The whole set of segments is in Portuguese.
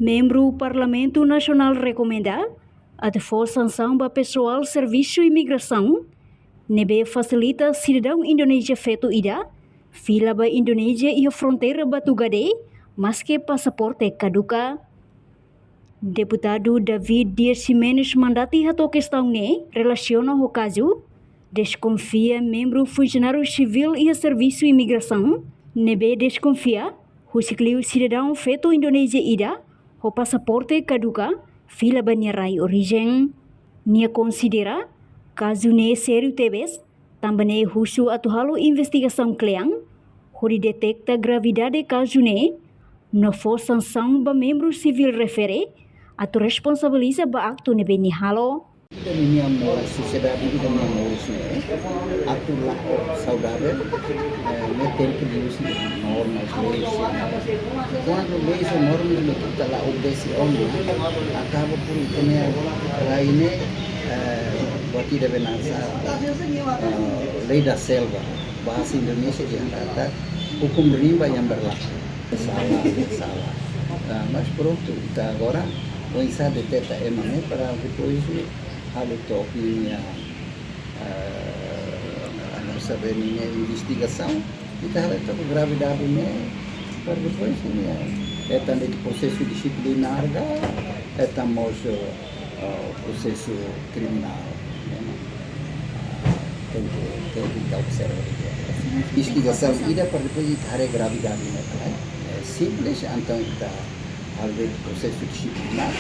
Membro Parlamento Nacional recomenda a sanção para pessoal Serviço Imigração, nebe facilita cidadão Indonésia feito ida, fila ba Indonésia e a fronteira batugade, mas que passaporte caduca. Deputado David Dias Ximenes mandati hato questão ne relaciona o caso, desconfia membro funcionário civil e a Serviço Imigração, nebe desconfia, o cidadão feito Indonésia ida, o passaporte caduca, fila banyarai origem. Nia considera caso ne sério tebes, também husu atu halo investigação kleang, hori detecta gravidade caso ne, no for sanção ba membro civil refere, atu responsabiliza ba akto ne beni halo. Kita ini amor sociedade kita ini amor sini, atu lah saudara, meter ke dius normal Malaysia. Quando vejo normal kita lah obesi only, acaba por ter lainnya buat tidak benar lei da selva, bahasa Indonesia yang kata hukum rimba yang berlaku, salah. Mas pronto, kita agora o insa detecta emane para depois halo topinha a nossa beninha investigação kita halo top gravidade ne para depois é também processo disciplinar é também processo criminal tem que observar investigação ida para depois kita gravidade ne simples então kita hal processo disciplinar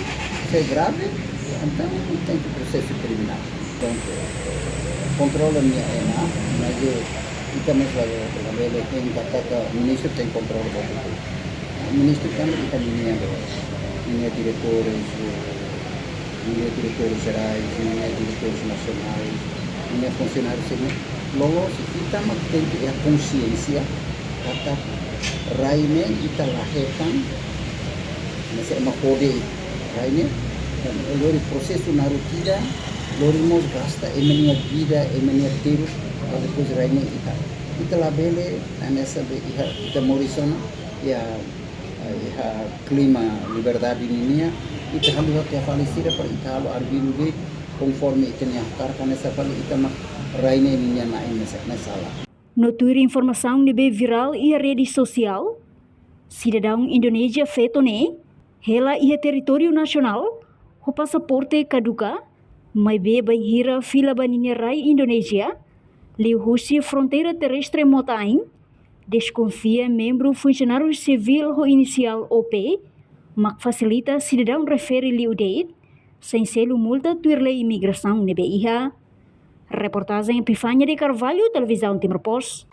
se grave então tem que processo criminal então controla minha ena mas kita mesmo trabalha tem kata ministro tem controle do ministro kan kita linha diretores gerais linha diretores nacionais linha funcionários logo kita tem que ter consciência kata raine kita lahirkan masih kode lainnya dan lori prosesu narutida lori mos gasta emania vida emania tiru kalau depois lainnya kita labele nessa kita morisona ya clima liberdade ninia kita halu hati falecida para kita halu arbilude conforme kita nyahtarkan nessa fali kita mak lainnya ninia na salah. Notur informação de viral e a rede social, cidadão Indonésia feito ne hela ia território nasional, o passaporte caduca, mai be banhira fila baninha rai Indonésia, liu Rússia fronteira terrestre motain, desconfia membro funcionário civil ho inicial OP, mak facilita cidadão refere liu deit, sem selo multa tuirle imigração nebe iha. Reportagem Epifânia de Carvalho, Televisão Timor Post.